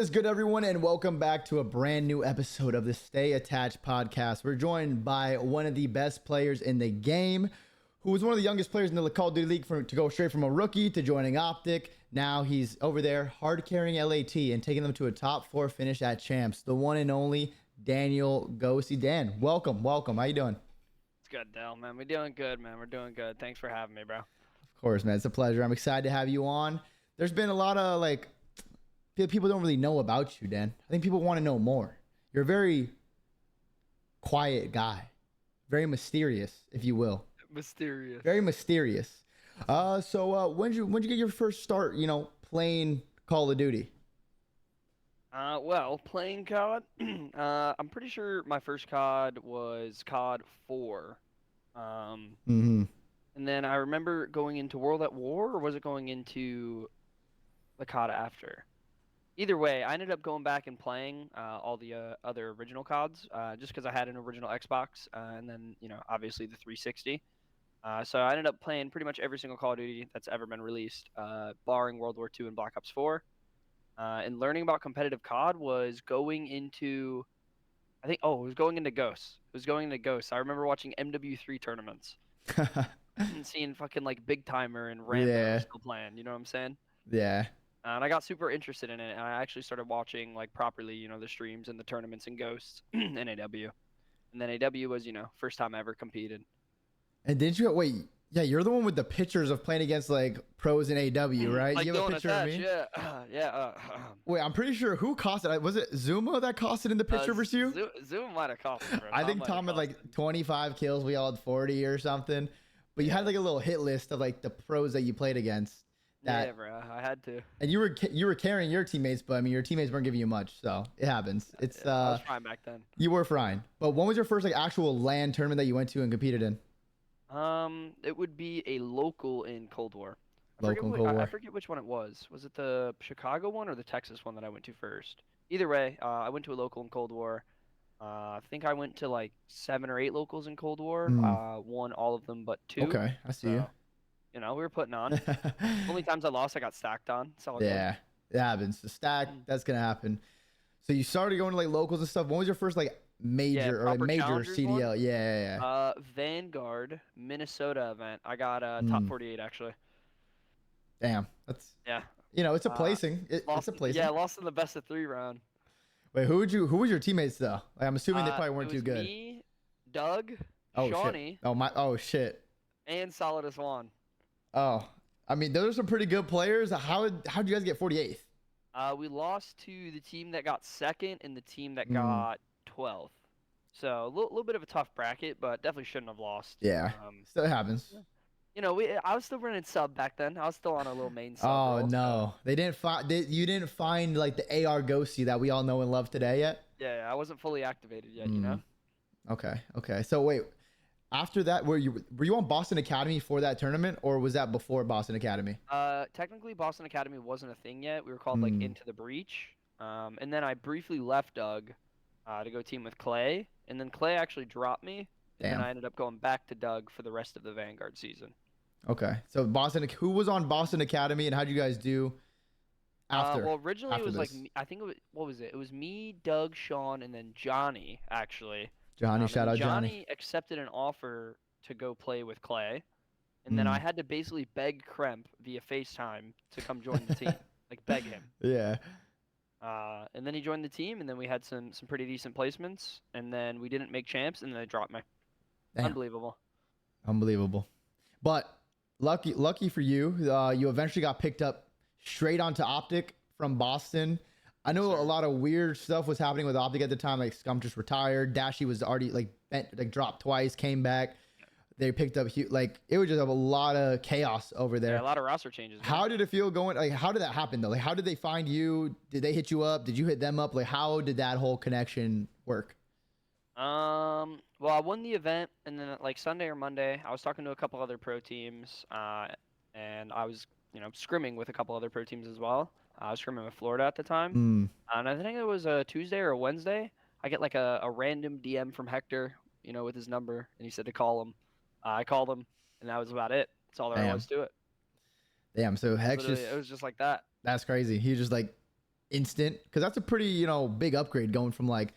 What's good, everyone, and welcome back to a brand new episode of the Stay Attached podcast. We're joined by one of the best players in the game, who was one of the youngest players in the Call of Duty League to go straight from a rookie to joining OpTic. Now he's over there hard carrying LAT and taking them to a top 4 finish at Champs. The one and only Daniel Ghosty. Dan, welcome. How you doing? It's good, Dell, man. We're doing good, man. We're doing good. Thanks for having me, bro. Of course, man. It's a pleasure. I'm excited to have you on. There's been a lot of people don't really know about you, Dan. I think people want to know more. You're a very quiet guy, very mysterious, if you will. Mysterious. Very mysterious. When did you get your first start? Playing Call of Duty. Well, playing COD. I'm pretty sure my first COD was COD 4. Mm-hmm. And then I remember going into World at War, or was it going into the COD after? Either way, I ended up going back and playing all the other original CODs, just because I had an original Xbox, and then obviously the 360. So I ended up playing pretty much every single Call of Duty that's ever been released, barring World War II and Black Ops 4. And learning about competitive COD was going into, it was going into Ghosts. It was going into Ghosts. I remember watching MW3 tournaments and seeing fucking Big Timer and Rambo still playing. You know what I'm saying? Yeah. And I got super interested in it, and I actually started watching properly, the streams and the tournaments and Ghosts and AW. And then AW was, first time I ever competed. And didn't you wait? Yeah, you're the one with the pictures of playing against pros in AW, right? You have a picture of me. Yeah. Wait, I'm pretty sure who cost it. Was it Zuma that cost it in the picture versus you? Zuma might have cost it, bro. I think Tom had 25 kills. We all had 40 or something. But you had a little hit list of the pros that you played against. Yeah, bro. I had to. And you were carrying your teammates, but I mean your teammates weren't giving you much, so it happens. I was fine back then. You were fine. But when was your first actual LAN tournament that you went to and competed in? It would be a local in Cold War. I forget which one it was. Was it the Chicago one or the Texas one that I went to first? Either way, I went to a local in Cold War. I think I went to 7 or 8 locals in Cold War. Won all of them but 2. Okay, I see you. We were putting on. Only times I lost, I got stacked on. It's all good. Yeah, it happens. The stack, that's gonna happen. So you started going to locals and stuff. When was your first major or major CDL? One? Yeah. Vanguard, Minnesota event. I got top 48 actually. Damn, that's it's a placing. It's a placing. Yeah, lost in the best of 3 round. Wait, who was your teammates though? I'm assuming they probably weren't too good. Me, Doug, oh, Shawnee. Shit. Oh shit. And Solidus Juan. Oh, I mean, those are some pretty good players. How'd you guys get 48th? We lost to the team that got 2nd and the team that got 12th. So a little bit of a tough bracket, but definitely shouldn't have lost. Yeah, still happens. I was still running sub back then. I was still on a little main sub. Oh no, they didn't find. You didn't find the AR Ghosty that we all know and love today yet. Yeah, I wasn't fully activated yet. Okay. So wait. After that, were you on Boston Academy for that tournament, or was that before Boston Academy? Technically, Boston Academy wasn't a thing yet. We were called Into the Breach, and then I briefly left Doug to go team with Clay, and then Clay actually dropped me, and then I ended up going back to Doug for the rest of the Vanguard season. Okay, so who was on Boston Academy, and how'd you guys do after? Well, originally it was this? I think what was it? It was me, Doug, Sean, and then Johnny actually. Johnny, shout out Johnny. Johnny accepted an offer to go play with Clay, and then I had to basically beg Kremp via FaceTime to come join the team, beg him. Yeah. And then he joined the team, and then we had some pretty decent placements, and then we didn't make champs, and then they dropped me. Damn. Unbelievable. But lucky for you, you eventually got picked up straight onto OpTic from Boston. I know a lot of weird stuff was happening with OpTic at the time. Scum just retired. Dashy was already dropped twice, came back. They picked up it was just a lot of chaos over there. Yeah, a lot of roster changes. Man. How did it feel going? How did that happen though? How did they find you? Did they hit you up? Did you hit them up? How did that whole connection work? Well, I won the event, and then Sunday or Monday, I was talking to a couple other pro teams, and I was scrimming with a couple other pro teams as well. I was scrimming with Florida at the time, and I think it was a Tuesday or a Wednesday. I get a random DM from Hector, with his number, and he said to call him. I called him, and that was about it. That's all there was to it. Damn. So Hex it was just like that. That's crazy. He just instant? Because that's a pretty, big upgrade going from like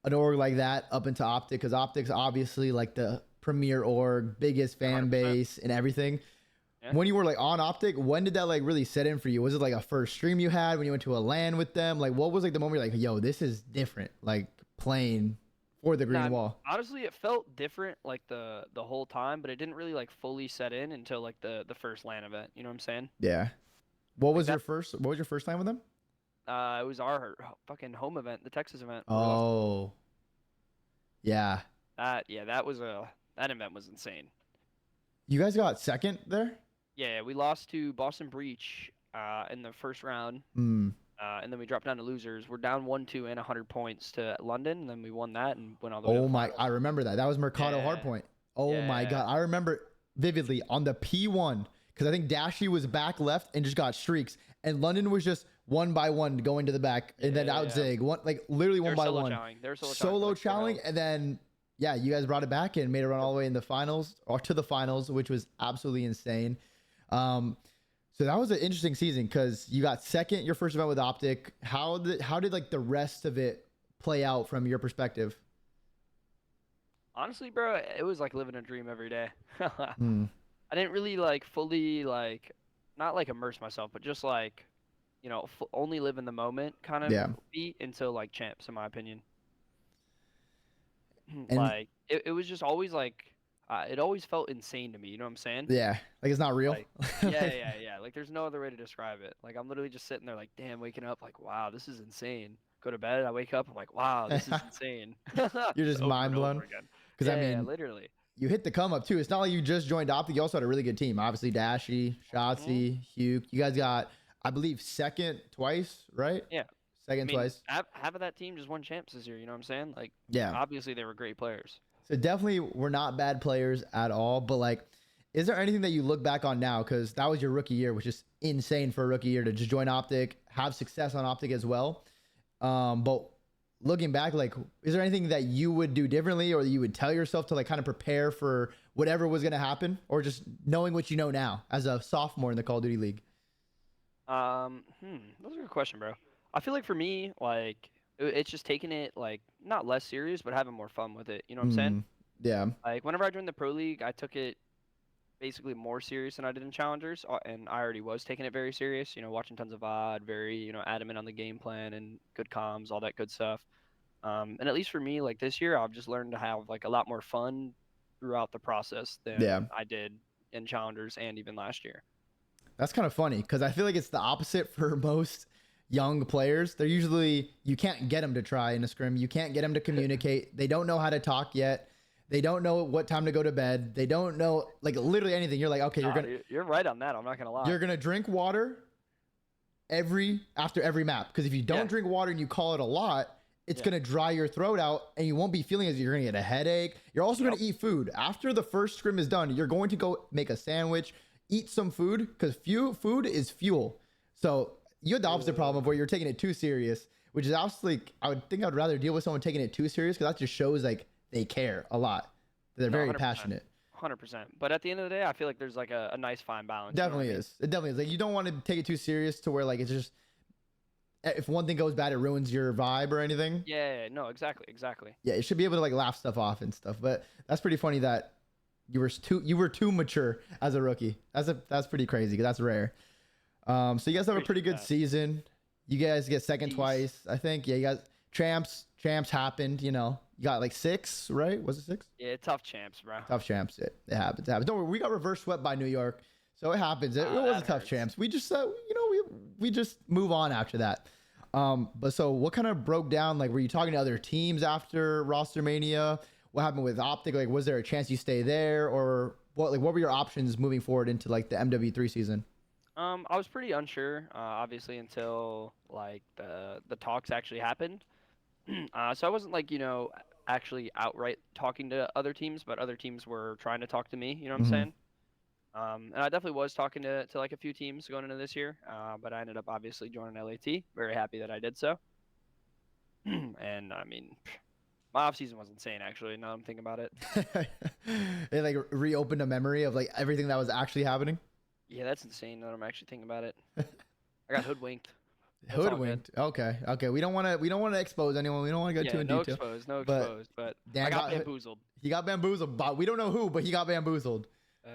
an org like that up into OpTic. Because OpTic's obviously like the premier org, biggest fan 100%. base and everything. Yeah. When you were like on OpTic, when did that like really set in for you? Was it like a first stream you had when you went to a LAN with them? Like what was like the moment you're like, yo, this is different, like playing for the green Nah, wall? honestly, it felt different like the whole time, but it didn't really like fully set in until like the first LAN event. You know what I'm saying? Yeah. What Like was your that. first? What was your first time with them? It was our fucking home event, the Texas event. Where we lost. Oh, yeah. Yeah, that event was insane. You guys got second there. Yeah, we lost to Boston Breach in the first round. Hmm. And then we dropped down to losers. We're down 1-2 and 100 points to London, and then we won that and went all the way to Oh the my! finals. I remember that. That was Mercado Yeah, Hardpoint. Oh my yeah, god! I remember vividly on the P1 because I think Dashy was back left and just got streaks, and London was just one by one going to the back, and then out yeah. zig one like literally They one were by solo one. chowing. They were solo chowing for Solo like 4 challenge, mils. and then yeah, you guys brought it back and made it run all the way in the finals or to the finals, which was absolutely insane. So that was an interesting season because you got second your first event with OpTic. How did like the rest of it play out from your perspective? Honestly, bro, it was like living a dream every day. Hmm. I didn't really like fully like not like immerse myself, but just like only live in the moment kind of Yeah, beat until like champs, in my opinion. and Like it was just always like it always felt insane to me. You know what I'm saying? yeah, like it's not real. Like yeah. Like there's no other way to describe it. Like I'm literally just sitting there like, damn, waking up like, wow, this is insane. Go to bed, I wake up, I'm like, wow, this is insane. You're just Over mind and blown over again. because I Yeah, mean literally. you hit the come up too. It's not like you just joined OpTic. You also had a really good team. Obviously Dashy, Mhm. Shotzi, Hugh. You guys got I believe second twice, right? Yeah. I Second mean, twice. half of that team just won champs this year. You know what I'm saying? Like, Yeah. obviously they were great players. So definitely we're not bad players at all. But like, is there anything that you look back on now? Because that was your rookie year, which is insane for a rookie year to just join OpTic, have success on OpTic as well. But looking back, like, is there anything that you would do differently or that you would tell yourself to like kind of prepare for whatever was going to happen, or just knowing what you know now as a sophomore in the Call of Duty League? That's a good question, bro. I feel like for me, like, it's just taking it like not less serious, but having more fun with it. You know what I'm saying? Mm, yeah. Like, whenever I joined the pro league, I took it basically more serious than I did in challengers, and I already was taking it very serious. You know, watching tons of VOD, very adamant on the game plan and good comms, all that good stuff. And at least for me, like this year, I've just learned to have like a lot more fun throughout the process Yeah. than I did in challengers and even last year. That's kind of funny because I feel like it's the opposite for most young players. They're usually, you can't get them to try in a scrim. You can't get them to communicate. They don't know how to talk yet. They don't know what time to go to bed. They don't know like literally anything. You're like, okay, You're right on that. I'm not gonna lie. you're gonna drink water after every map because if you don't Yeah. drink water and you call it a lot, it's Yeah. gonna dry your throat out and you won't be feeling as you're gonna get a headache. You're also Yep. gonna eat food after the first scrim is done. You're going to go make a sandwich, eat some food because food is fuel. So you had the opposite problem of where you're taking it too serious, which is obviously I would think I'd rather deal with someone taking it too serious because that just shows like they care a lot. They're No, very 100%. passionate. 100%. But at the end of the day, I feel like there's like a nice fine balance. Definitely is. It definitely is. Like you don't want to take it too serious to where like it's just if one thing goes bad, it ruins your vibe or anything. Yeah, no, exactly. Yeah, it should be able to like laugh stuff off and stuff. But that's pretty funny that you were too mature as a rookie. That's pretty crazy because that's rare. So you guys have a pretty Appreciate good that. season. You guys get second Jeez. twice, I think. Yeah, you guys champs happened. You know, you got like 6, right? Was it 6? Yeah, tough champs, bro. Tough champs. It happens. It happens. Don't worry, we got reverse swept by New York, so it happens. It was a That tough hurts. champs. We just we just move on after that. But so what kind of broke down? Like, were you talking to other teams after Roster Mania? What happened with OpTic? Like, was there a chance you stay there, or what? Like, what were your options moving forward into like the MW3 season? I was pretty unsure, obviously, until like the talks actually happened. So I wasn't like actually outright talking to other teams, but other teams were trying to talk to me. You know what I'm Mhm. saying? And I definitely was talking to like a few teams going into this year, but I ended up obviously joining LAT. Very happy that I did so. And I mean, my off season was insane. Actually, now that I'm thinking about it. It like reopened a memory of like everything that was actually happening. Yeah, that's insane. Now that I'm actually thinking about it. I got hoodwinked. That's all good. Hoodwinked. Okay. We don't want to expose anyone. We don't want to go too Yeah, in no detail. exposed, no But exposed. But I Dan got got bamboozled. he got bamboozled, but we don't know who, but he got bamboozled.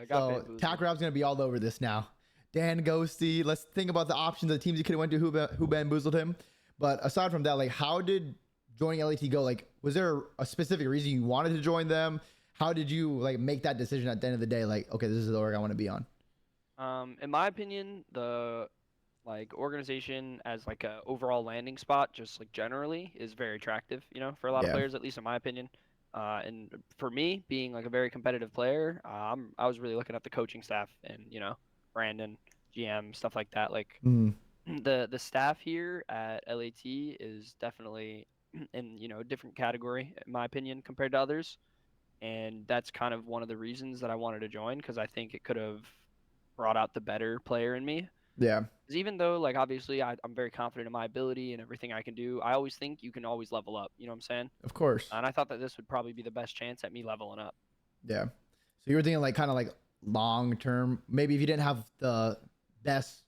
Got So bamboozled. Tack Rap's gonna be all over this now. Dan Ghosty. Let's think about the options of the teams he could have went to who bamboozled him. But aside from that, like how did joining LAT go? Like, was there a specific reason you wanted to join them? How did you like make that decision at the end of the day? Like, okay, this is the org I want to be on. In my opinion, the like organization as like a overall landing spot, just like generally, is very attractive. You know, for a lot of Yeah. players, at least in my opinion. And for me, being like a very competitive player, I was really looking at the coaching staff and Brandon, GM, stuff like that. Like Mm, the staff here at LAT is definitely in a different category in my opinion compared to others, and that's kind of one of the reasons that I wanted to join because I think it could have brought out the better player in me. yeah. 'Cause even though like obviously I'm very confident in my ability and everything I can do, I always think you can always level up. You know what I'm saying? Of course. And I thought that this would probably be the best chance at me leveling up. Yeah. So you were thinking like kind of like long term. Maybe if you didn't have the best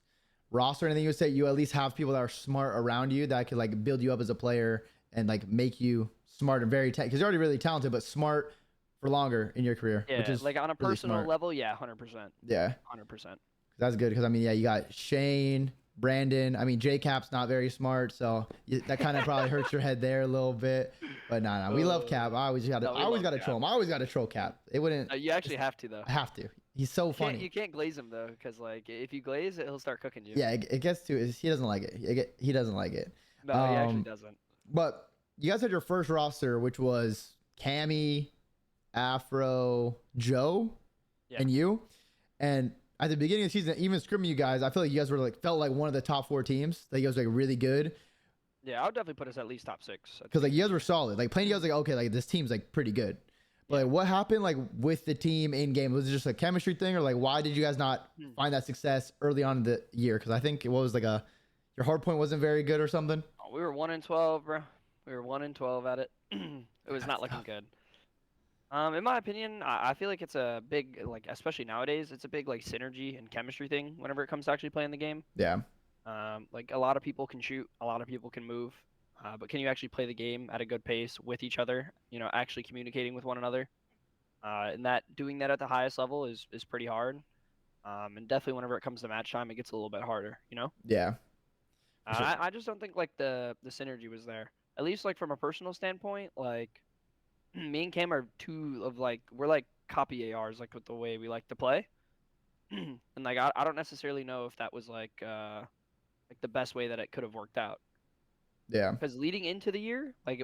roster or anything, you would say you at least have people that are smart around you that could like build you up as a player and like make you smart and very because you're already really talented, but smart for longer in your career, which Yeah, is like on a really personal smart. level, yeah, 100%, Yeah, 100%. that's good because I mean, yeah, you got Shane, Brandon. I mean, J Cap's not very smart, so that kind of probably hurts your head there a little bit. But nah, we love Cap. No, we I always love gotta Cap. troll him. I always gotta troll Cap. It wouldn't. You actually have to though. I have to. He's so funny. You can't glaze him though, because like if you glaze it, he'll start cooking you. Yeah, it gets to he doesn't like it. He doesn't like it. No, he actually doesn't. But you guys had your first roster, which was Cammy, Afro, Joe, Yeah. and you. And at the beginning of the season, even scrimming you guys, I feel like you guys were like felt like one of the top 4 teams. Like you guys were like really good Yeah, I would definitely put us at least top 6. because like you guys were solid. Like playing you guys like okay, like this team's like pretty good. But like what happened like with the team in game? Was it just a chemistry thing, or like why did you guys not find that success early on in the year? Because I think it was like your hard point wasn't very good or something. Oh, we were 1-12, bro. We were 1-12 at it. It was not looking good. In my opinion, I feel like it's a big like, especially nowadays, it's a big like synergy and chemistry thing whenever it comes to actually playing the game. Yeah, Like a lot of people can shoot, a lot of people can move, but can you actually play the game at a good pace with each other? Actually communicating with one another, and doing that at the highest level is pretty hard. And definitely whenever it comes to match time, it gets a little bit harder. yeah, for sure. I just don't think like the synergy was there. At least like from a personal standpoint, like me and Cam are two of like we're like copy ARs like with the way we like to play. And like I don't necessarily know if that was like the best way that it could have worked out. Yeah, Because leading into the year, like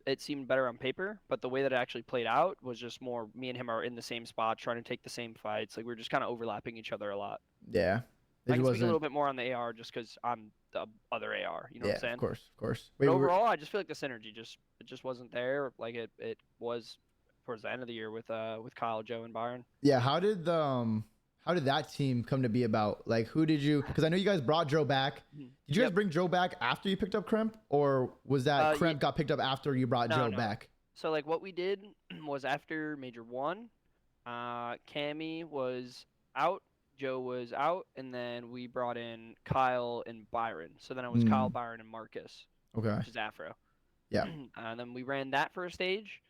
it seemed better on paper, but the way that it actually played out was just more me and him are in the same spot trying to take the same fights. Like we are just kind of overlapping each other a lot. yeah. I It can speak a wasn't. little bit more on the AR just because I'm the other AR. You know Yeah, what I'm saying? of course, of course. But overall, I just feel like the synergy just wasn't there. Like it was towards the end of the year with Kyle, Joe, and Byron. Yeah, how did that team come to be about? Like who did you because I know you guys brought Joe back. Did you guys Yep. bring Joe back after you picked up Kremp? Or was that Kremp got picked up after you brought Joe No. back? So like what we did was after Major 1, Cammy was out, Joe was out, and then we brought in Kyle and Byron. So then it was Kyle, Byron, and Marcus, Okay. which is Afro. Yeah. And then we ran that for a stage,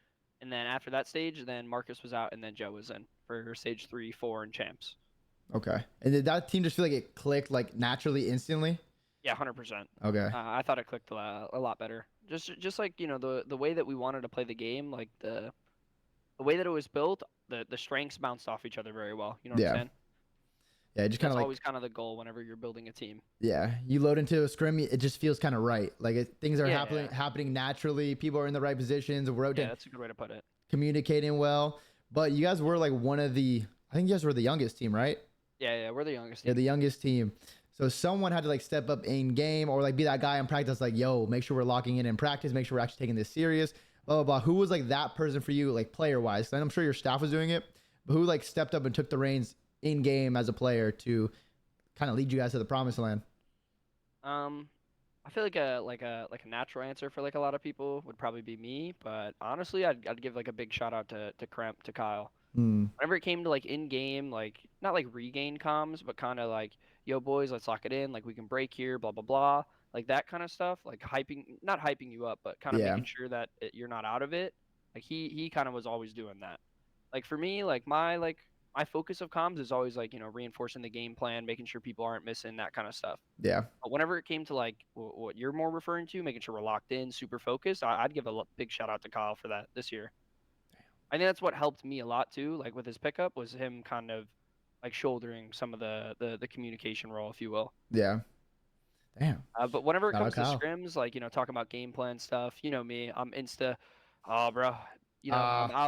and then after that stage, then Marcus was out, and then Joe was in for stage 3, 4, and champs. Okay. And did that team just feel like it clicked like naturally instantly? Yeah, 100%. Okay. I thought it clicked a lot better. Just like the way that we wanted to play the game, like the way that it was built, the strengths bounced off each other very well. You know what I'm saying? Yeah, it just kind That's of like always kind of the goal whenever you're building a team. yeah, you load into a scrim, it just feels kind of right. Like things are Yeah. happening naturally. People are in the right positions. We're Yeah, that's a good way to put it. communicating well. But you guys were like one of the. I think you guys were the youngest team, right? Yeah, we're the youngest Yeah, team. the youngest team. So someone had to like step up in game or like be that guy in practice, like, yo, make sure we're locking in practice, make sure we're actually taking this serious, blah, blah, blah. Who was like that person for you, like player wise? I'm sure your staff was doing it, but who like stepped up and took the reins in game as a player to kind of lead you guys to the promised land? I feel like a natural answer for like a lot of people would probably be me, but honestly, I'd give like a big shout out to Kremp, to Kyle. Whenever it came to like in game, like not like regain comms, but kind of like, yo boys, let's lock it in, like we can break here, blah blah blah. like that kind of stuff, like not hyping you up, but kind of Yeah. making sure that you're not out of it. Like he kind of was always doing that. Like for me, my focus of comms is always like reinforcing the game plan, making sure people aren't missing that kind of stuff. Yeah. But whenever it came to like what you're more referring to, making sure we're locked in, super focused, I'd give a big shout out to Kyle for that this year. I think that's what helped me a lot too. Like with his pickup, was him kind of like shouldering some of the communication role, if you will. Yeah. Damn. But whenever it Shout out comes to Kyle. scrims, like talking about game plan stuff, you know me, I'm insta. Oh, bro, I'm Uh,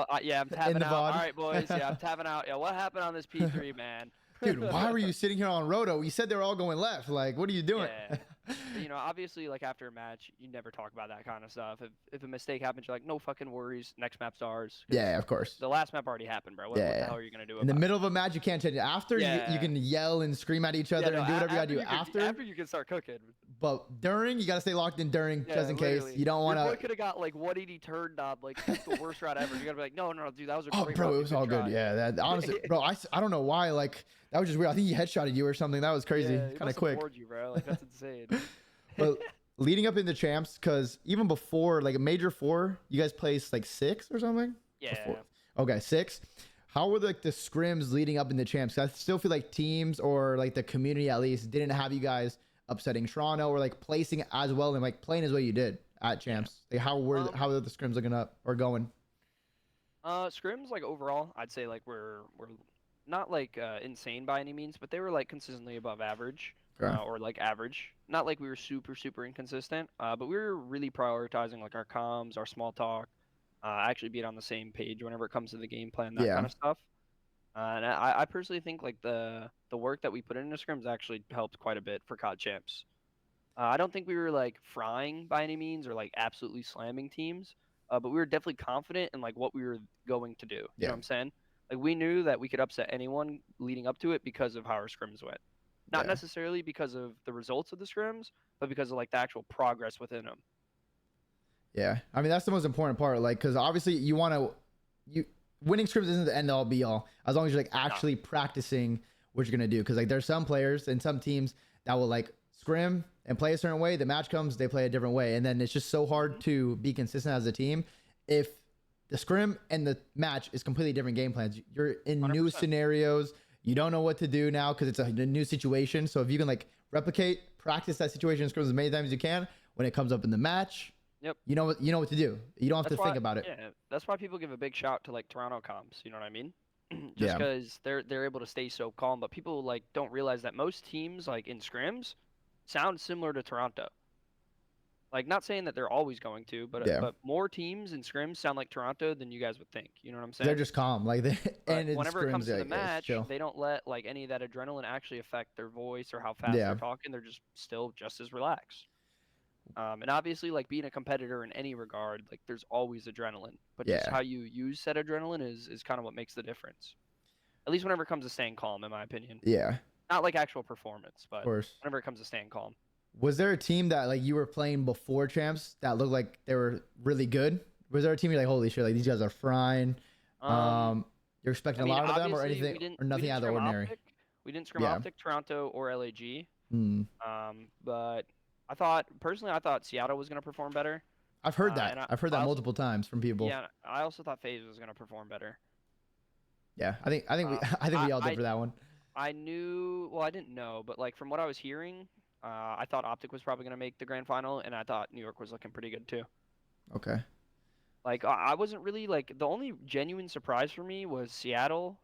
out. Yeah, I'm in tapping the out. All VOD. right, boys. Yeah, I'm tapping out. Yeah, what happened on this P3, man? Dude, why were you sitting here on Roto? You said they were all going left. Like, what are you doing? Yeah. But, obviously, like after a match, you never talk about that kind of stuff. If a mistake happens, you're like, no fucking worries. Next map's ours. 'Cause Yeah, of course. the last map already happened, bro. What the hell are you gonna do In the about it? middle of a match, you can't change it. After, you Yeah. can yell and scream at each other Yeah, and no, do whatever you gotta after do. you can- after you can start cooking. But during, you gotta stay locked in during, Yeah, just in case. literally. You don't want Your boy to. could have got like 180 turned on, like the worst route ever. You gotta be like, no, dude, that was a Oh, great bro, route. it was all good. Yeah, that honestly, bro, I don't know why. Like, that was just weird. I think he headshotted you or something. That was crazy. Yeah, he Kind of must have quick. bored you, bro. Like that's insane. But leading up into champs, because even before like a major 4, you guys placed like 6 or something. Yeah. Before. Okay, 6. How were like the scrims leading up into champs? 'Cause I still feel like teams or like the community at least didn't have you guys upsetting Toronto or like placing as well and like playing as well you did at champs. Like how were the scrims looking up or going? Scrims like overall, I'd say like we're not like insane by any means, but they were like consistently above average. Okay. Or like average. Not like we were super inconsistent, but we were really prioritizing like our comms, our small talk, actually being on the same page whenever it comes to the game plan, that Yeah. kind of stuff. And I personally think like the work that we put into scrims actually helped quite a bit for COD champs. I don't think we were like frying by any means or like absolutely slamming teams, but we were definitely confident in like what we were going to do. You know what I'm saying? Like we knew that we could upset anyone leading up to it because of how our scrims went. Not necessarily because of the results of the scrims, but because of like the actual progress within them. Yeah, I mean that's the most important part. Like, because obviously you want to, winning scrims isn't the end all be all. As long as you're like actually practicing what you're gonna do. Because like there's some players and some teams that will like scrim and play a certain way. The match comes, they play a different way, and then it's just so hard to be consistent as a team if the scrim and the match is completely different game plans. You're in 100%. new scenarios. You don't know what to do now because it's a new situation. So if you can like replicate, practice that situation in scrims as many times as you can, when it comes up in the match, you know what to do. You don't have to think about it. Yeah, that's why people give a big shout to like Toronto comms. You know what I mean? Just because they're able to stay so calm, but people like don't realize that most teams like in scrims sound similar to Toronto. Like not saying that they're always going to, but more teams in scrims sound like Toronto than you guys would think. You know what I'm saying? They're just calm, like they. And whenever it comes to the match, chill. they don't let like any of that adrenaline actually affect their voice or how fast they're talking. They're just still just as relaxed. And obviously, like being a competitor in any regard, like there's always adrenaline, but just how you use said adrenaline is kind of what makes the difference. At least whenever it comes to staying calm, in my opinion. Yeah. Not like actual performance, but of course. Whenever it comes to staying calm. Was there a team that like you were playing before champs that looked like they were really good? Was there a team you're like, holy shit, like these guys are frying? You're expecting a lot of them or anything or nothing out of the ordinary? We didn't scrim OpTic, Toronto, or LAG. But I thought Seattle was going to perform better. I've heard that. I've heard that multiple times from people. Yeah, I also thought Thieves was going to perform better. Yeah, I think we all did for that one. I didn't know, but like from what I was hearing, I thought OpTic was probably going to make the grand final, and I thought New York was looking pretty good too. Okay. Like I wasn't really like the only genuine surprise for me was Seattle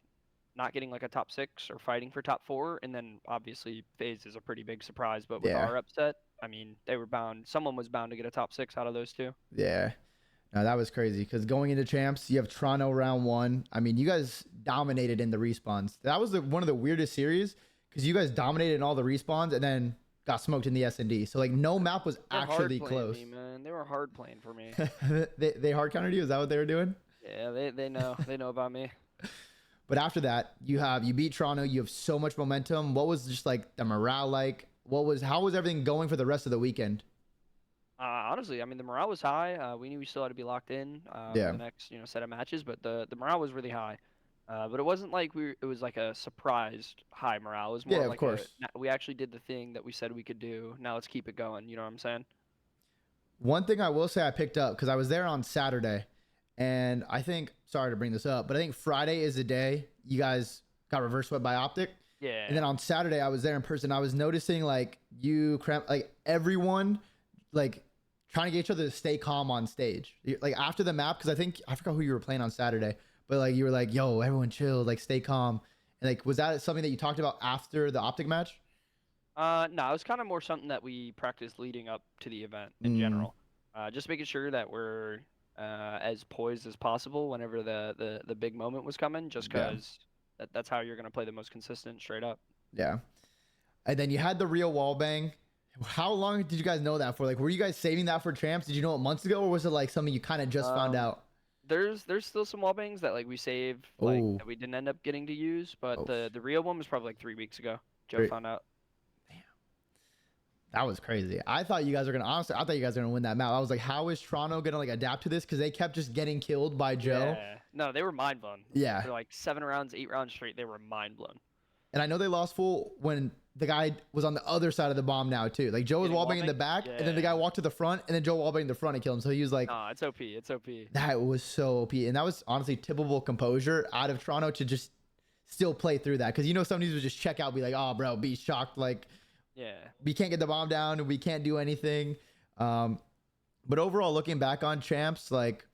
not getting like a top 6 or fighting for top 4, and then obviously FaZe is a pretty big surprise. But with our upset, I mean, someone was bound to get a top 6 out of those two. Yeah. No, that was crazy because going into champs, you have Toronto round 1. I mean, you guys dominated in the respawns. That was one of the weirdest series because you guys dominated in all the respawns and then got smoked in the S&D. So like no map was actually close. Me, man. They were hard playing for me. they hard countered you? Is that what they were doing? Yeah, they know. They know about me. But after that, you beat Toronto. You have so much momentum. What was just like the morale like? How was everything going for the rest of the weekend? Honestly, I mean the morale was high. We knew we still had to be locked in the next set of matches, but the morale was really high. But it wasn't like it was like a surprised high morale. It was Yeah, more of like course. we actually did the thing that we said we could do. Now let's keep it going. You know what I'm saying? One thing I will say I picked up because I was there on Saturday, and I think, sorry to bring this up, but I think Friday is the day you guys got reverse swept by OpTic. And Yeah. then on Saturday, I was there in person. I was noticing like like everyone, like trying to get each other to stay calm on stage. Like after the map, because I forgot who you were playing on Saturday, but like you were like, "Yo, everyone chill, like stay calm." And like, was that something that you talked about after the OpTic match? No, it was kind of more something that we practiced leading up to the event in Mm, general. Just making sure that we're as poised as possible whenever the big moment was coming, just yeah, because that's how you're gonna play the most consistent, straight up. yeah. And then you had the real wall bang. How long did you guys know that for? Like, were you guys saving that for champs? Did you know it months ago, or was it like something you kind of just found Um, out? there's still some wall bangs that like we saved, like Oh, that we didn't end up getting to use, but oh, the real one was probably like 3 weeks ago. Joe great. found out. That was crazy. I thought you guys were gonna honestly. I thought you guys were gonna win that map. I was like, how is Toronto gonna like adapt to this? Because they kept just getting killed by Joe. Yeah. No, they were mind blown. Yeah, For like 7 rounds, 8 rounds straight, they were mind blown. and I know they lost full when the guy was on the other side of the bomb now too. Like Joe was Getting wallbanging in the wallbang? back, and then the guy Yeah. walked to the front, and then Joe wallbanged in the front and killed him. So he was like, No, it's OP. It's OP. that was so OP, and that was honestly typical composure out of Toronto to just still play through that because you know some teams would just check out, be like, oh bro, be shocked, like Yeah. we can't get the bomb down, we can't do anything. But overall, looking back on champs, like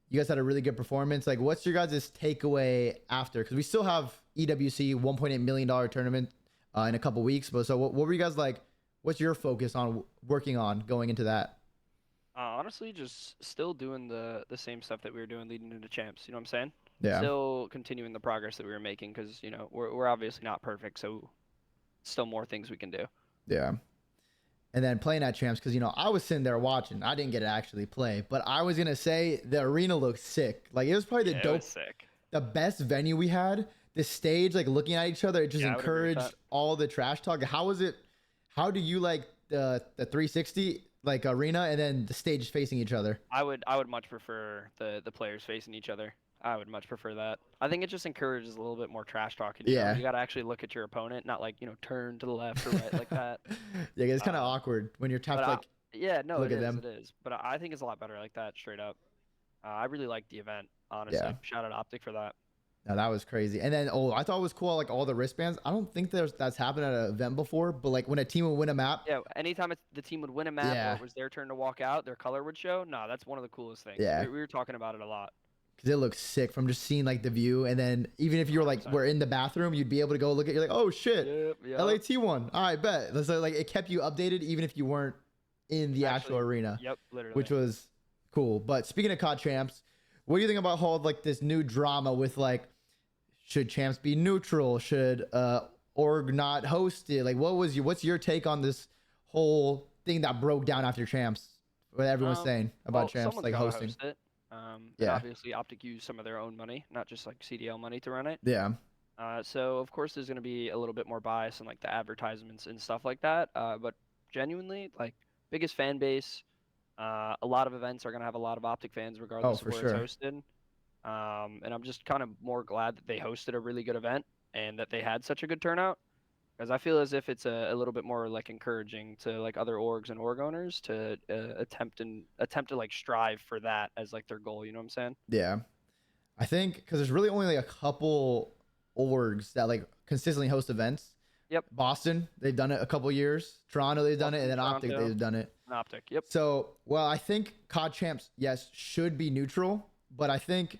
you guys had a really good performance. Like, what's your guys' takeaway after? Because we still have EWC $1.8 million tournament in a couple weeks. But so, what were you guys like? What's your focus on working on going into that? Honestly, just still doing the same stuff that we were doing leading into champs. You know what I'm saying? Yeah, Still continuing the progress that we were making because we're obviously not perfect, so still more things we can do. yeah. And then playing at champs because I was sitting there watching. I didn't get to actually play, but I was gonna say the arena looked sick. Like it was probably Yeah, the it was dope, sick. the best venue we had. The stage, like looking at each other, it just Yeah, I would agree with encouraged that. all the trash talk. How was it? How do you like the 360 like arena and then the stage facing each other? I would much prefer the players facing each other. I would much prefer that. I think it just encourages a little bit more trash talk in general. Yeah. You got to actually look at your opponent, not like, turn to the left or right like that. Yeah, it's kind of Um, awkward when you're but tapped like yeah, no, look it at is, them. it is. But I think it's a lot better like that, straight up. I really liked the event, Yeah. honestly. Shout out OpTic for that. No, that was crazy. And then I thought it was cool like all the wristbands. I don't think that's happened at an event before, but like when a team would win a map, Yeah, anytime the team would win a map or yeah, it was their turn to walk out, their color would show. No, that's one of the coolest things. yeah, We were talking about it a lot. because it looks sick from just seeing like the view. And then even if you were like 100%. we're in the bathroom, you'd be able to go look at you're like, oh shit, Yep, yep. LAT won. All right, bet. So like it kept you updated even if you weren't in the actual Actually, arena, yep, literally. which was cool. But speaking of COD champs, what do you think about all of, like this new drama with like should champs be neutral? Should org not host it? Like what's your take on this whole thing that broke down after champs? What everyone's saying about Well, champs someone's like gotta hosting. host it. And Yeah. obviously OpTic used some of their own money, not just like CDL money to run it. Yeah. So of course there's gonna be a little bit more bias in like the advertisements and stuff like that. But genuinely, like biggest fan base, a lot of events are gonna have a lot of OpTic fans Oh, regardless of for where sure. it's hosted. And I'm just kind of more glad that they hosted a really good event and that they had such a good turnout. Because I feel as if it's a little bit more like encouraging to like other orgs and org owners to attempt to like strive for that as like their goal. You know what I'm saying? Yeah. I think because there's really only like a couple orgs that like consistently host events. Yep. Boston, they've done it a couple years. Toronto, they've done it, and then Boston, OpTic, Toronto. they've done it. An OpTic. Yep. So, well, I think COD champs, yes, should be neutral, but I think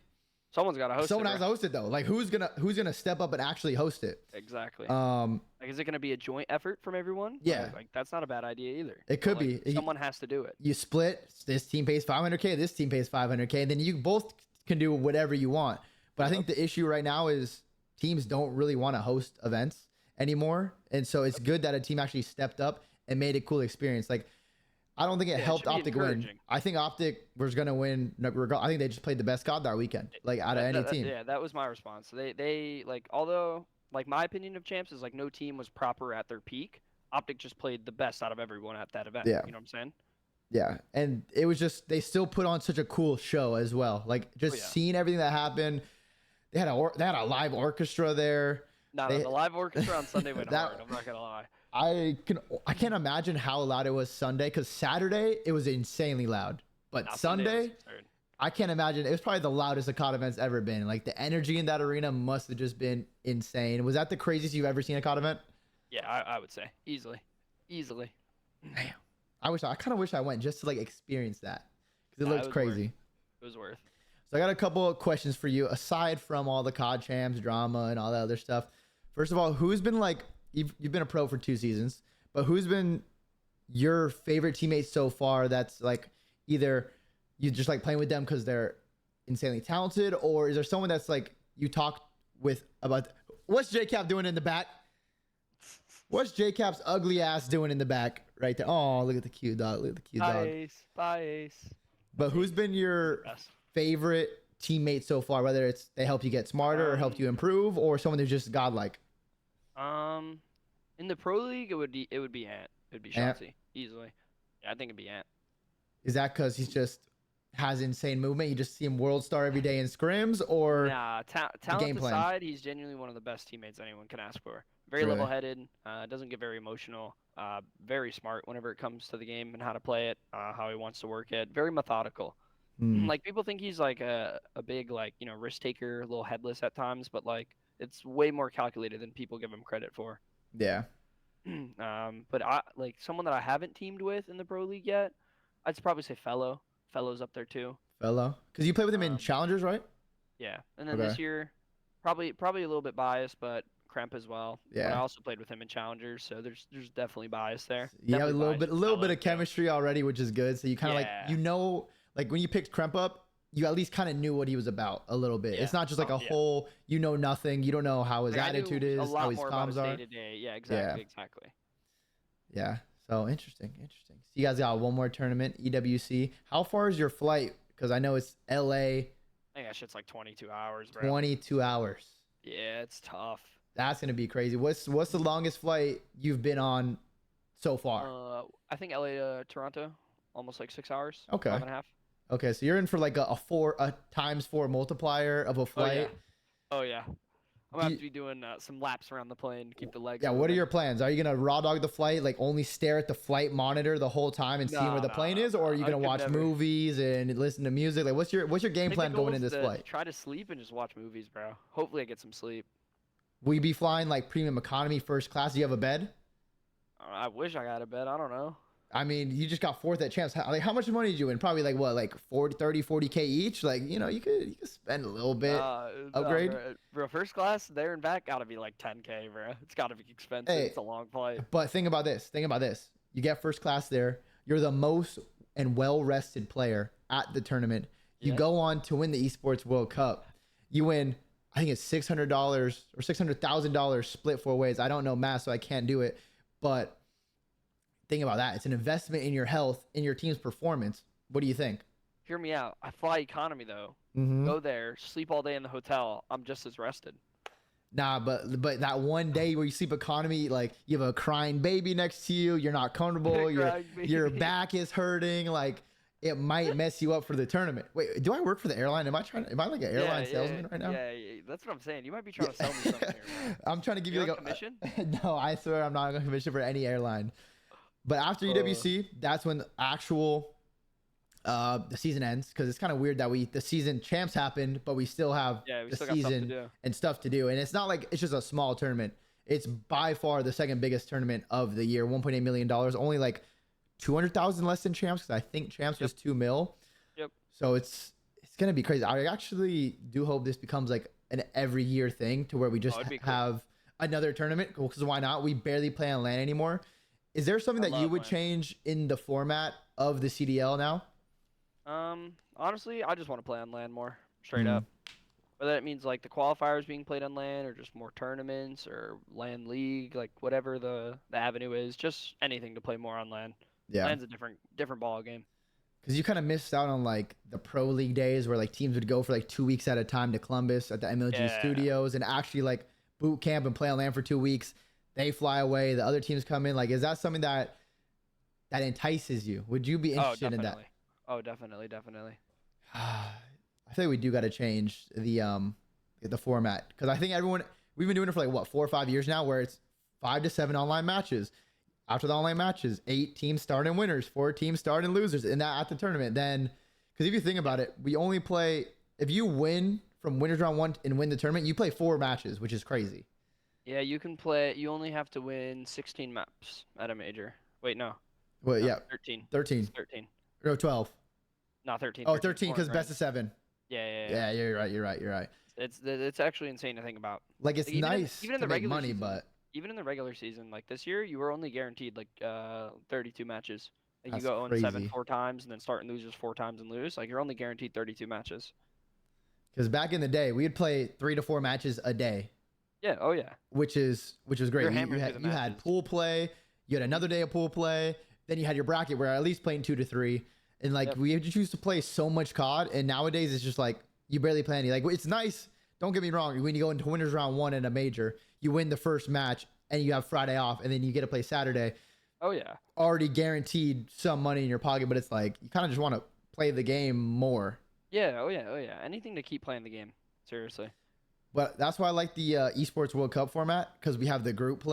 Someone's got to host someone it. has to host it though. Like, who's gonna step up and actually host it? Exactly. Um, Like, is it going to be a joint effort from everyone? Yeah. Like that's not a bad idea either. It could But, like, be. Someone has to do it. you split. This team pays 500K. This team pays 500K. And then you both can do whatever you want. But I think the issue right now is teams don't really want to host events anymore, and so it's good that a team actually stepped up and made a cool experience. Like, I don't think it Yeah, it helped should be OpTic win. encouraging. I think OpTic was gonna win. I think they just played the best COD that weekend, like out of any team. Yeah, that was my response. They like, although like my opinion of champs is like no team was proper at their peak. OpTic just played the best out of everyone at that event. Yeah. You know what I'm saying? Yeah, and it was just they still put on such a cool show as well. Like just yeah. seeing everything that happened. they had a live orchestra there. No, They the live orchestra on Sunday went that hard. I'm not gonna lie. I can't imagine how loud it was Sunday, because Saturday it was insanely loud. But Nah, Sunday was Sunday, absurd. I can't imagine. It was probably the loudest a COD event's ever been. Like the energy in that arena must have just been insane. Was that the craziest you've ever seen a COD event? Yeah, I would say easily. Damn. I kind of wish I went just to like experience that, because it Nah, looked crazy. It was worth. So I got a couple of questions for you, aside from all the COD champs drama and all that other stuff. First of all, who's been like you've been a pro for 2 seasons, but who's been your favorite teammate so far? That's like either you just like playing with them because they're insanely talented, or is there someone that's like you talked with about what's JCap doing in the back? What's JCap's ugly ass doing in the back right there? Oh, look at the cute dog. Look at the cute dog. Bye, Ace. But who's been your Best. favorite teammate so far? Whether it's they helped you get smarter or helped you improve, or someone who's just godlike. In the pro league, it would be Ant. It would be Ant? Shotzi easily. Yeah, I think it'd be Ant. Is that because he's just has insane movement? You just see him world star every day in scrims, or Nah, talent aside, he's genuinely one of the best teammates anyone can ask for. Very Really? level-headed, doesn't get very emotional, very smart whenever it comes to the game and how to play it, how he wants to work it. Very methodical. Like people think he's like a big like risk taker, a little headless at times, but like it's way more calculated than people give him credit for. Yeah. But I like someone that I haven't teamed with in the pro league yet. I'd probably say Fellow. Fellow's up there too. Fellow, because you play with him in challengers, right? Yeah, and then this year, probably a little bit biased, but Kremp as well. Yeah. But I also played with him in challengers, so there's definitely bias there. Yeah, Definitely a bias with little Fellow, bit of too. chemistry already, which is good. So you kind of Yeah. like when you picked Kremp up, you at least kind of knew what he was about a little bit. Yeah. It's not just like a Yeah. whole nothing. You don't know how his Like, I knew attitude a is, lot how his more about comms his are. day-to-day. Yeah, exactly. Yeah. So interesting. So you guys got one more tournament, EWC. How far is your flight? Because I know it's LA, I think that shit's like 22 hours, bro. 22 hours. Yeah, it's tough. That's gonna be crazy. What's the longest flight you've been on so far? I think LA to Toronto, almost like 6 hours. Okay. 5.5. Okay, so you're in for like a ×4 multiplier of a flight. Oh yeah. I'm gonna have to be doing some laps around the plane to keep the legs. Yeah, what are moving. your plans? Are you gonna raw dog the flight, like only stare at the flight monitor the whole time and seeing where the plane is, or are you I gonna could watch never. movies and listen to music? Like, what's your game I think plan the going goal in is this to flight? Try to sleep and just watch movies, bro. Hopefully, I get some sleep. Will you be flying like premium economy first class? Do you have a bed? I wish I got a bed. I don't know. I mean, you just got fourth at champs. Like, how much money did you win? Probably like what, like 40K each? Like, you could spend a little bit. Upgrade? Bro, first class there and back gotta be like 10K, bro. It's gotta be expensive. Hey, it's a long flight. But think about this. You get first class there. You're the most and well-rested player at the tournament. You Yeah. go on to win the Esports World Cup. You win, I think it's $600 or $600,000 split 4 ways. I don't know math, so I can't do it. But think about that. It's an investment in your health, in your team's performance. What do you think? Hear me out. I fly economy though. Mm-hmm. Go there, sleep all day in the hotel. I'm just as rested. Nah, but that one day where you sleep economy, like you have a crying baby next to you, you're not comfortable, your back is hurting, like it might mess you up for the tournament. Wait, do I work for the airline? Am I like an airline salesman right now? Yeah, that's what I'm saying. You might be trying to sell me something here, man. I'm trying to give you like on commission? No, I swear I'm not on commission for any airline. But after EWC, that's when the actual the season ends, because it's kind of weird that the season champs happened, but we still have we the still got stuff to season do. and stuff to do. And it's not like it's just a small tournament. It's by far the second biggest tournament of the year, $1.8 million. Only like 200,000 less than champs, because I think champs was 2 mil. Yep. So it's gonna be crazy. I actually do hope this becomes like an every year thing, to where we just have another tournament. Because why not? We barely play on LAN anymore. Is there something that you would change in the format of the CDL now? Honestly, I just want to play on LAN more, straight up. Whether that means like the qualifiers being played on LAN, or just more tournaments, or LAN League, like whatever the avenue is, just anything to play more on LAN. Yeah. LAN's a different ball game. Because you kind of missed out on like the pro league days, where like teams would go for like 2 weeks at a time to Columbus at the MLG studios and actually like boot camp and play on LAN for 2 weeks. They fly away, the other teams come in. Like, is that something that entices you? Would you be interested in that? Oh, definitely. I feel like we do got to change the the format, because I think we've been doing it for like what 4 or 5 years now, where it's 5 to 7 online matches. After the online matches, 8 teams start in winners, 4 teams start in losers, and that at the tournament. Then, because if you think about it, we only play if you win from winners round 1 and win the tournament, you play 4 matches, which is crazy. Yeah, you can play. You only have to win 16 maps at a major. Wait, no. Well, No, yeah, 13. 13. It's 13. No, 12. Not 13. Oh, 13 because best of 7. Yeah. Yeah, you're right. It's actually insane to think about. Like it's Like, nice even in to the make regular money, season, but even in the regular season, like this year, you were only guaranteed like 32 matches. Like you that's go 0-7 crazy. 4 times, and then start and losers 4 times and lose. Like you're only guaranteed 32 matches. Because back in the day, we'd play 3 to 4 matches a day. Yeah. Oh yeah. which is great. You're You hammering had, through the you had matches. pool play. You had another day of pool play. Then you had your bracket where at least playing 2 to 3. And like Yep. we had to choose to play so much COD. And nowadays it's just like you barely play any. Like it's nice. Don't get me wrong. When you go into winners round 1 in a major, you win the first match and you have Friday off, and then you get to play Saturday. Oh yeah. Already guaranteed some money in your pocket, but it's like you kind of just want to play the game more. Yeah. Oh yeah. Anything to keep playing the game. Seriously. But that's why I like the esports World Cup format, because we have the group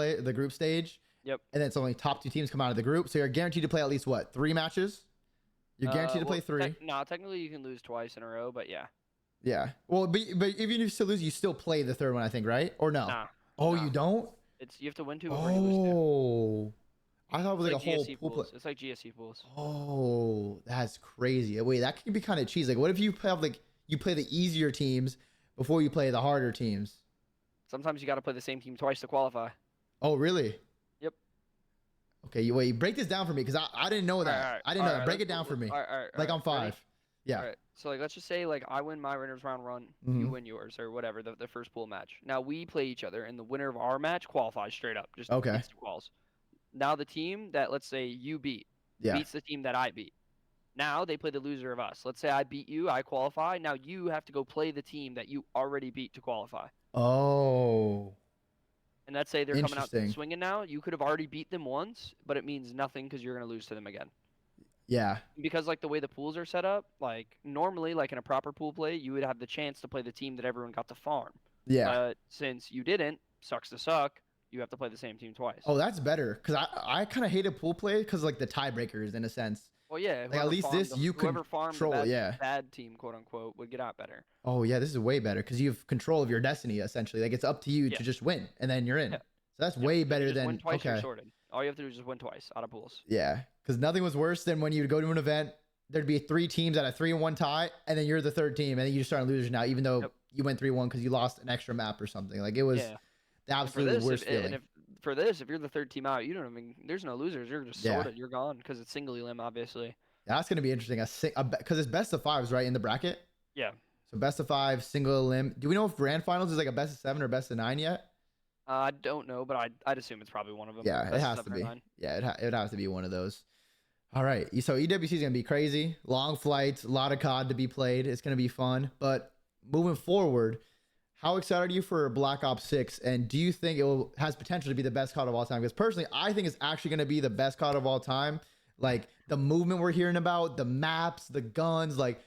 stage. Yep. And then it's only top 2 teams come out of the group. So you're guaranteed to play at least what, 3 matches? You're guaranteed to play 3. No, technically you can lose twice in a row, but yeah. Yeah. Well, but even if you still lose, you still play the 3rd one, I think, right? Or no? Nah. Oh, nah. you don't? You have to win 2 before you lose 2. Oh. I thought it was like a whole GSC pool play. pools. It's like GSC pools. Oh, that's crazy. Wait, that can be kind of cheesy. Like, what if you have like you play the easier teams before you play the harder teams? Sometimes you got to play the same team twice to qualify. Oh, really? Yep. Okay, wait, break this down for me, because I didn't know that. All right, I didn't know that. all right, Break it down for me. All right, Like on 5. ready? Yeah. All right. So like let's just say like I win my winners round run, Mhm. you win yours or whatever, the first pool match. Now we play each other and the winner of our match qualifies straight up. Just Okay. instant quals. Now the team that let's say you beat Yeah. beats the team that I beat. Now they play the loser of us. Let's say I beat you, I qualify. Now you have to go play the team that you already beat to qualify. Oh. And let's say they're coming out Interesting. swinging now. You could have already beat them once, but it means nothing because you're going to lose to them again. Yeah. Because like the way the pools are set up, like normally like in a proper pool play, you would have the chance to play the team that everyone got to farm. Yeah. But since you didn't, sucks to suck, you have to play the same team twice. Oh, that's better, because I kind of hated pool play because like the tiebreakers in a sense. Well, yeah. Like, at whoever least farmed this the- you whoever farmed the control, yeah. bad team, quote unquote, would get out better. Oh yeah, this is way better because you have control of your destiny essentially. Like it's up to you Yeah. to just win, and then you're in. Yeah. So that's Yep, way if you better just than win twice, you're okay. sorted. All you have to do is just win twice out of pools. Yeah, because nothing was worse than when you would go to an event. There'd be 3 teams at a 3-1 tie, and then you're the 3rd team, and then you just start on losers now, even though Yep. you went 3-1 because you lost an extra map or something. Like it was Yeah. the And for absolute this, worst if, feeling. and if you're the 3rd team out, you don't even. There's no losers. You're just Yeah. sorted. You're gone because it's single elim, obviously. That's gonna be interesting. Because it's best of 5s, right, in the bracket. Yeah. So best of 5, single elim. Do we know if grand finals is like a best of 7 or best of 9 yet? I don't know, but I'd assume it's probably one of them. Yeah, it Best of has to 7 or be. 9. Yeah, it has to be one of those. All right. So EWC is going to be crazy. Long flights, a lot of COD to be played. It's going to be fun. But moving forward, how excited are you for Black Ops 6? And do you think has potential to be the best COD of all time? Because personally, I think it's actually going to be the best COD of all time. Like the movement we're hearing about, the maps, the guns, like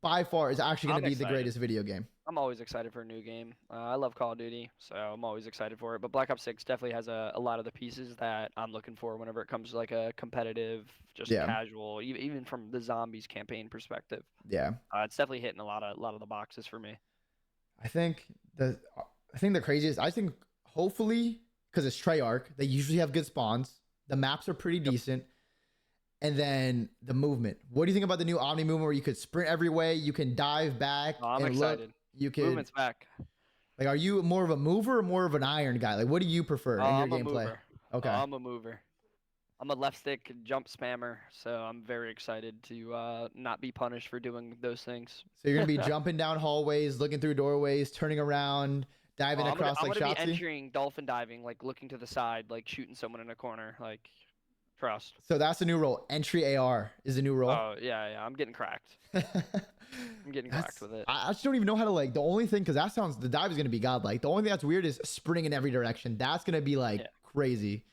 by far is actually going to I'm be the excited. greatest video game. I'm always excited for a new game. I love Call of Duty, so I'm always excited for it. But Black Ops 6 definitely has a lot of the pieces that I'm looking for whenever it comes to like a competitive, just Yeah. casual, even from the zombies campaign perspective. Yeah. It's definitely hitting a lot of the boxes for me. I think the craziest, I think hopefully, because it's Treyarch, they usually have good spawns. The maps are pretty decent. And then the movement. What do you think about the new Omni movement where you could sprint every way, you can dive back I'm and excited. look, you can Movement's back. like, are you more of a mover or more of an iron guy? Like, what do you prefer in your I'm a gameplay? mover. Okay. I'm a mover. I'm a left stick jump spammer, so I'm very excited to not be punished for doing those things. So you're gonna be jumping down hallways, looking through doorways, turning around, diving across I'm like gonna be Shotzi. entering dolphin diving, like looking to the side, like shooting someone in a corner, like trust. So that's the new role. Entry AR is the new role. Oh yeah, I'm getting cracked. I'm getting cracked with it. I just don't even know how to like. The only thing, because the dive is gonna be godlike. The only thing that's weird is sprinting in every direction. That's gonna be like crazy,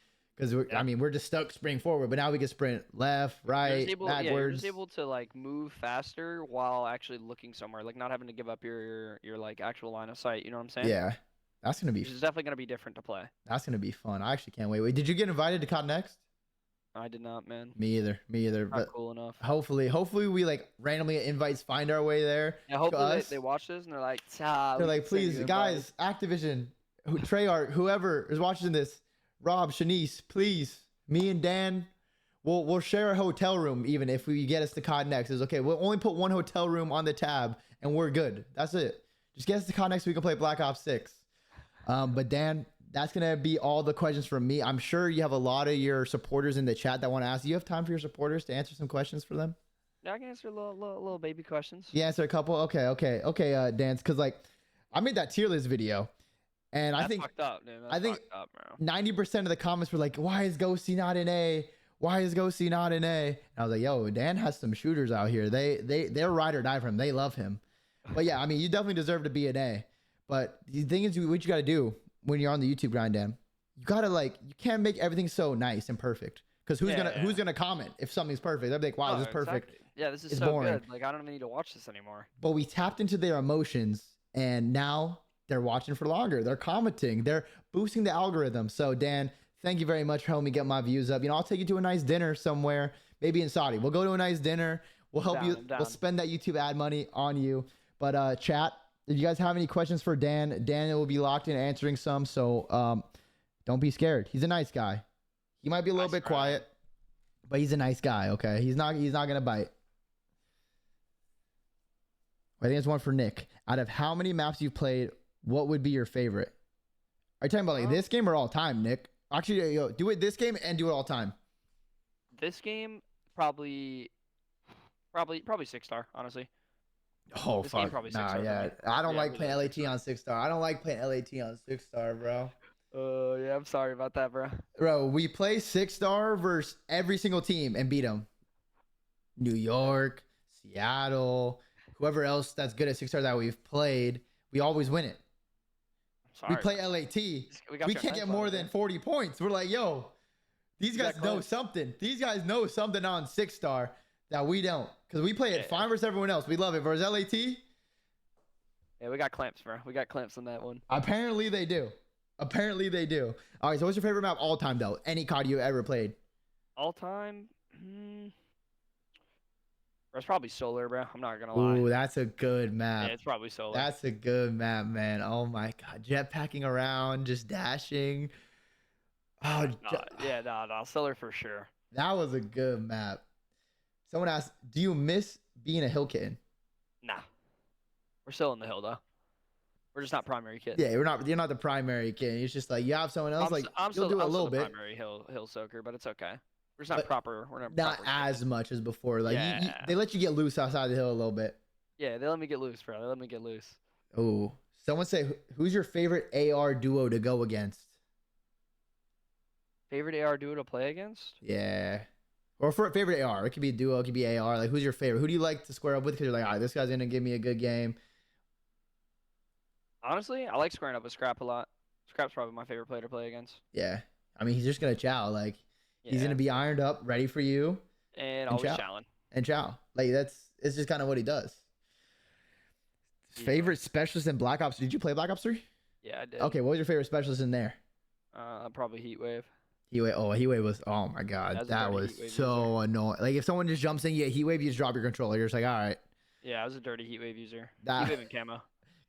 because I Yeah. mean, we're just stuck sprinting forward, but now we can sprint left, You're right, just able, yeah, you're backwards. just able to like move faster while actually looking somewhere, like not having to give up your like actual line of sight. You know what I'm saying? Yeah, that's gonna be Which is definitely gonna be different to play. that's gonna be fun. I actually can't wait. Wait, did you get invited to COD Next? I did not, man. Me either. Me either. Not But cool enough. hopefully we like randomly get invites find our way there Yeah, to hopefully us. they watch this and they're like, "Ah, They're we like, can send please, you invites." guys, Activision, Treyarch, whoever is watching this, Rob, Shanice, please, me and Dan, we'll share a hotel room even if we get us to COD Next. It's okay. We'll only put one hotel room on the tab and we're good. That's it. Just get us to COD Next so we can play Black Ops 6. But Dan, that's gonna be all the questions from me. I'm sure you have a lot of your supporters in the chat that want to ask. Do you have time for your supporters to answer some questions for them? Yeah, I can answer little baby questions. You answer a couple. Okay. Dan, because like I made that tier list video, and That's I think fucked up, dude. That's I think fucked up, bro. 90% of the comments were like, "Why is Ghosty not in A? Why is Ghosty not in A?" And I was like, "Yo, Dan has some shooters out here. They're ride or die for him. They love him." But yeah, I mean, you definitely deserve to be an A. But the thing is, what you got to do when you're on the YouTube grind, Dan, you gotta like, you can't make everything so nice and perfect. Because who's gonna comment if something's perfect? They'll be like, "Wow, Oh, this is perfect." exactly. Yeah, this is It's so boring. good. Like I don't even need to watch this anymore. But we tapped into their emotions, and now they're watching for longer. They're commenting. They're boosting the algorithm. So Dan, thank you very much for helping me get my views up. You know, I'll take you to a nice dinner somewhere, maybe in Saudi. We'll go to a nice dinner. We'll help you. I'm We'll down. spend that YouTube ad money on you. But chat, if you guys have any questions for Dan, Daniel will be locked in answering some. So don't be scared. He's a nice guy. He might be a little bit quiet, but he's a nice guy. Okay, he's not gonna bite. I think it's one for Nick. Out of how many maps you've played, what would be your favorite? Are you talking about like this game or all time, Nick? Actually, yo, do it this game and do it all time. This game probably 6-star, honestly. Oh This game fuck, probably nah, 6-star for yeah. me. I don't Yeah, like really playing like LAT on 6-star. I don't like playing LAT on 6-star, bro. Oh yeah, I'm sorry about that, bro. Bro, we play 6-star versus every single team and beat them. New York, Seattle, whoever else that's good at 6-star that we've played, we always win it. Sorry. We play LAT. We can't get more than 40 points. We're like, yo, these guys know something. These guys know something on 6-star that we don't. Because we play it fine versus everyone else. We love it. Versus LAT, Yeah, we got clamps, bro. We got clamps on that one. apparently they do. Apparently they do. All right, so what's your favorite map all time, though? Any COD you ever played? All time? It's probably Solar, bro. I'm not gonna lie. Ooh, that's a good map. Yeah, it's probably Solar. That's a good map, man. Oh my god, jetpacking around, just dashing. Oh, no, Solar for sure. that was a good map. Someone asked, "Do you miss being a hill kitten?" Nah, we're still in the hill though. We're just not primary kid. Yeah, you're not the primary kitten. It's just like you have someone else. You'll do a little bit. Primary hill soaker, but it's okay. We're just not proper. We're not Not proper as kid. much as before. Like Yeah. they let you get loose outside the hill a little bit. Yeah, they let me get loose, bro. They let me get loose. Oh, someone say, who's your favorite AR duo to go against? Favorite AR duo to play against? Yeah. Or for favorite AR. It could be a duo, it could be AR. Like, who's your favorite? Who do you like to square up with? Because you're like, all right, this guy's going to give me a good game. Honestly, I like squaring up with Scrap a lot. Scrap's probably my favorite player to play against. Yeah. I mean, he's just going to chow. Like, he's going to be ironed up, ready for you. And always chow. chowing. And chow. Like, it's just kind of what he does. Favorite specialist in Black Ops? Did you play Black Ops 3? Yeah, I did. Okay, what was your favorite specialist in there? Probably Heatwave. Heatwave was, oh my god, that was so annoying. Like if someone just jumps in, Heatwave, you just drop your controller. You're just like, all right. Yeah, I was a dirty Heatwave user. That, Heatwave and camo.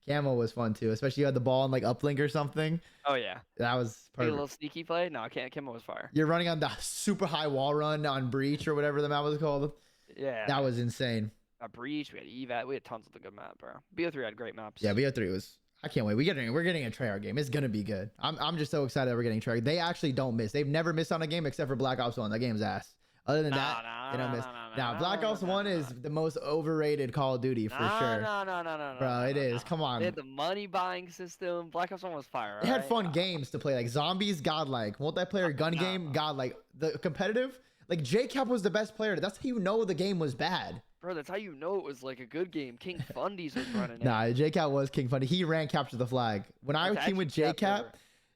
Camo was fun too, especially you had the ball and like uplink or something. Oh yeah, that was perfect. A little sneaky play. No, I can't. Camo was fire. You're running on the super high wall run on Breach or whatever the map was called. Yeah, that was insane. A Breach, we had EVAT, we had tons of the good map, bro. BO3 had great maps. Yeah, BO3 was. I can't wait. We're getting a Treyarch game. It's gonna be good. I'm just so excited that we're getting Treyarch. They actually don't miss. They've never missed on a game except for Black Ops 1. That game's ass. Other than that, they don't miss. Now, Black Ops 1 is the most overrated Call of Duty for sure. No. Bro, it is. Come on. They had the money buying system. Black Ops 1 was fire. They had fun games to play, like Zombies, godlike. Multiplayer gun game, godlike. The competitive, like JCap was the best player. That's how you know the game was bad. Bro, that's how you know it was like a good game. King Fundies was running it. Nah, JCap was King Fundy. He ran Capture the Flag. When I teamed with JCap,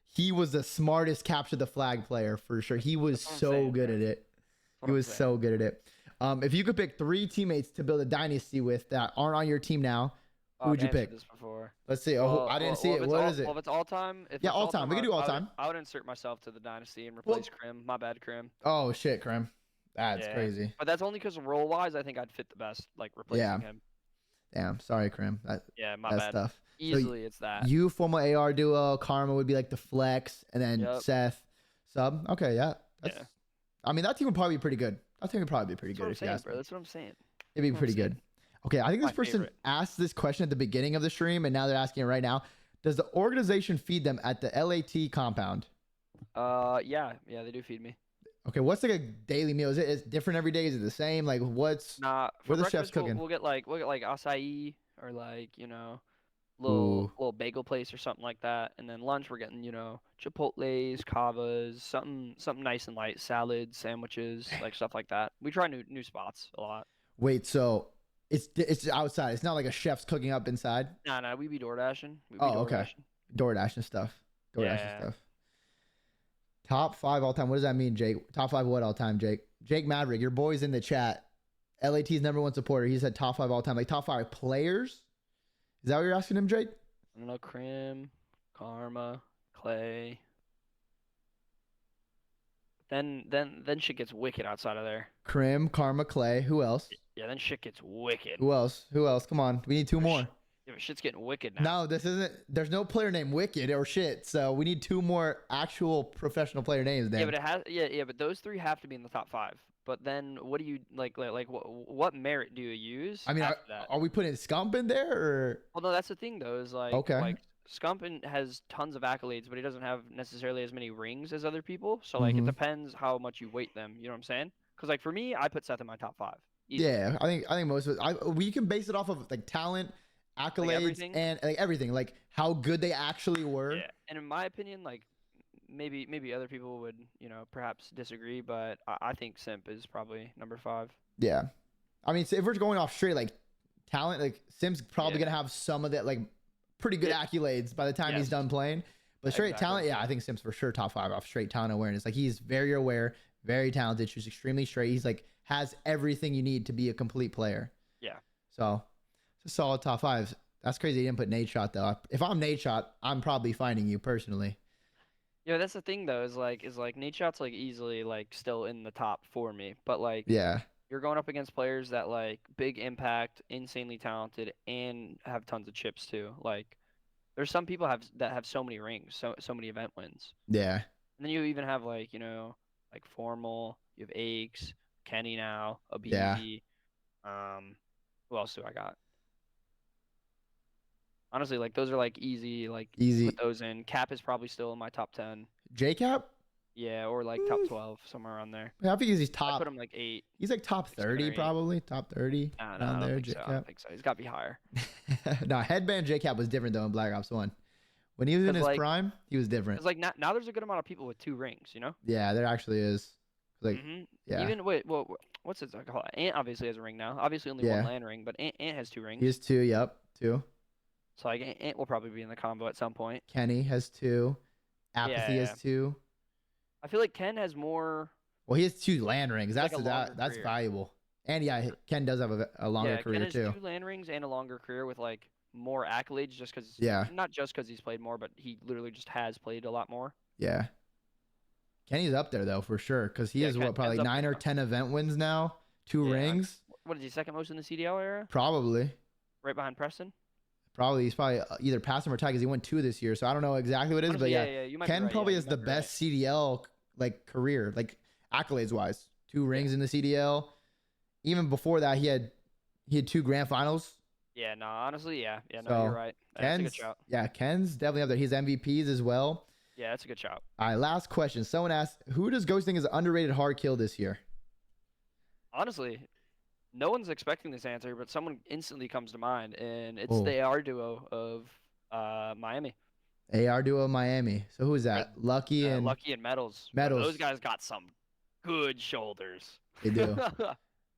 he was the smartest capture the flag player for sure. He was That's what I'm so saying, good bro. at it. That's what He I'm was saying. so good at it. If you could pick 3 teammates to build a dynasty with that aren't on your team now, who Oh, would I've you answered pick? this before. Let's see. Oh, I didn't see Well, if it. it's What is if it? it's all time, Yeah, all time. We can do all time. I would insert myself to the dynasty and Well, replace Krim. My bad, Krim. oh shit, Krim. That's Yeah, crazy. but that's only because role wise, I think I'd fit the best, like Yeah. replacing him. Damn. Sorry, Krim. Yeah, my That's bad. tough. Easily, it's that. You form an AR duo. Karma would be like the flex, and then Yep. Seth sub. Okay, yeah. That's, Yeah. I mean, that team would probably be pretty good. That team would probably be pretty That's good what I'm if you saying, ask bro. me. That's what I'm saying. It'd be That's what I'm pretty saying. good. Okay, I think this My person favorite. asked this question at the beginning of the stream, and now they're asking it right now. Does the organization feed them at the LAT compound? Yeah, they do feed me. Okay, what's like a daily meal? Is it different every day? Is it the same? Like, what's Nah, what for are the chefs breakfast cooking? we'll get like acai or like Ooh, little bagel place or something like that, and then lunch we're getting chipotles, kavas, something nice and light, salads, sandwiches, like stuff like that. We try new spots a lot. wait, so it's outside. It's not like a chef's cooking up inside. Nah, we be door dashing. We be Oh, door okay. dashing. DoorDash and stuff. DoorDash and Yeah. stuff. Top 5 all time. What does that mean, Jake? Top 5 what all time, Jake? Jake Maverick, your boy's in the chat. LAT's #1 supporter. He said top 5 all time. Like top 5 players? Is that what you're asking him, Jake? I don't know, Krim, Karma, Clay. Then shit gets wicked outside of there. Krim, Karma, Clay. Who else? Yeah, then shit gets wicked. Who else? Who else? Come on. We need 2 more. Yeah, but shit's getting wicked now. No, this isn't. There's no player named Wicked or shit. So we need 2 more actual professional player names. Then. Yeah, but it has. Yeah, but those 3 have to be in the top 5. But then, what do you like? What merit do you use? I mean, after that? are we putting Scump in there or? Well, no, that's the thing though. Is Okay. like Scumpin has tons of accolades, but he doesn't have necessarily as many rings as other people. So like, it Mhm. depends how much you weight them. You know what I'm saying? Because like for me, I put Seth in my top 5. Easily. Yeah, I think most of it. We can base it off of like talent, accolades, everything? and like everything, like how good they actually were. Yeah, and in my opinion, like maybe other people would perhaps disagree, but I think Simp is probably number 5. Yeah. I mean, so if we're going off straight like talent, like Sim's probably Yeah. gonna have some of that like pretty good Yeah. accolades by the time he's Yes. done playing. But straight Exactly. talent, yeah, I think Sim's for sure top 5 off straight talent awareness. Like he's very aware, very talented, shoots extremely straight. He's like has everything you need to be a complete player. Yeah. So it's a solid top 5. That's crazy. He didn't put Nate Shot though. If I'm Nate Shot, I'm probably finding you personally. Yeah, that's the thing though, is like Nate Shot's like easily like still in the top for me, but like Yeah. you're going up against players that like big impact, insanely talented, and have tons of chips too. Like there's some people that have so many rings, so many event wins. Yeah. And then you even have like like Formal, you have Aches, Kenny now, Yeah. Abizi. Who else do I got? Honestly, like those are like easy. Easy. Put those in. Cap is probably still in my top 10. JCap? Yeah, or like top 12, somewhere around there. Yeah, I think he's I top. put him like 8. He's like top 7 or 30 8. probably. Top 30 No, I around don't there. think so. I don't think so. He's got to be higher. No, headband JCap was different though in Black Ops 1. When he was in 'Cause, his like- prime, he was different. Because like now there's a good amount of people with 2 rings, you know? Yeah, there actually is. Like, Mhm. yeah. Even what's it called? Ant obviously has a ring now. Obviously only Yeah. one land ring, but Ant has 2 rings. He has 2. Yep, 2. So like Ant will probably be in the combo at some point. Kenny has 2. Apathy Yeah. has 2. I feel like Ken has more. Well, he has 2 land rings. Like That's a longer that's career. valuable. And yeah, Ken does have a longer Yeah, career Ken has too. 2 land rings and a longer career with like more accolades, just because. Yeah. Not just because he's played more, but he literally just has played a lot more. Yeah. Kenny's up there though for sure because he Yeah, has probably Ken's up 9 or there. 10 event wins now, 2 Yeah, rings, What is he, second most in the CDL era? probably. Right behind Preston. He's probably either pass him or tied because he won 2 this year. So I don't know exactly what it is, Honestly, but yeah, you might be Ken right, probably you has might the be best CDL like career, like accolades wise. 2 rings in the CDL. Even before that, he had 2 grand finals. Yeah, no, honestly, yeah, no, So, you're right. That's a good shout. Yeah, Ken's definitely up there. He's MVPs as well. Yeah, that's a good shout. All right, last question. Someone asked, who does Ghosty think is an underrated hard kill this year? Honestly, no one's expecting this answer, but someone instantly comes to mind, and it's Oh. the AR duo of Miami. AR duo Miami. So who is that? Lucky and Lucky and Metals. Bro, Metals. those guys got some good shoulders. They do.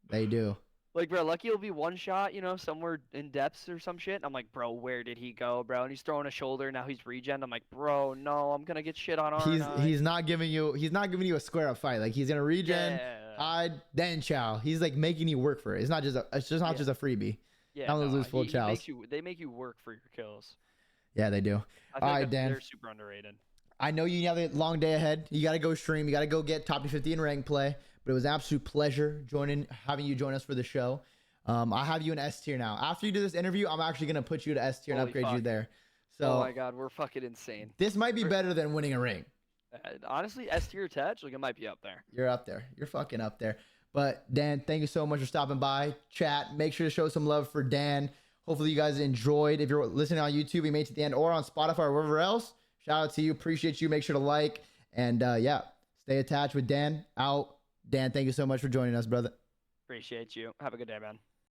They do. Like, bro, lucky he'll be one shot, somewhere in depths or some shit. I'm like, bro, where did he go, bro? And he's throwing a shoulder. Now he's regen. I'm like, bro, no, I'm gonna get shit on, aren't I? He's not giving you a square up fight. Like he's gonna regen, Yeah. hide, then chow. He's like making you work for it. It's just not Yeah. just a freebie. Yeah, Not no, lose full he chows. they make you work for your kills. Yeah, they do. I All feel right, like Dan. they're super underrated. I know you have a long day ahead. You got to go stream. You got to go get top 50 in rank play. But it was an absolute pleasure having you join us for the show. I have you in S tier now. After you do this interview, I'm actually gonna put you to S tier and Holy upgrade you fuck. there. Oh So my god, we're fucking insane. this might be better than winning a ring. Honestly, S tier attached, like it might be up there. You're up there. You're fucking up there. But Dan, thank you so much for stopping by. Chat. Make sure to show some love for Dan. Hopefully you guys enjoyed. If you're listening on YouTube, you made it to the end, or on Spotify or wherever else. Shout out to you. Appreciate you. Make sure to like. And yeah, stay attached with Dan. Out. Dan, thank you so much for joining us, brother. Appreciate you. Have a good day, man.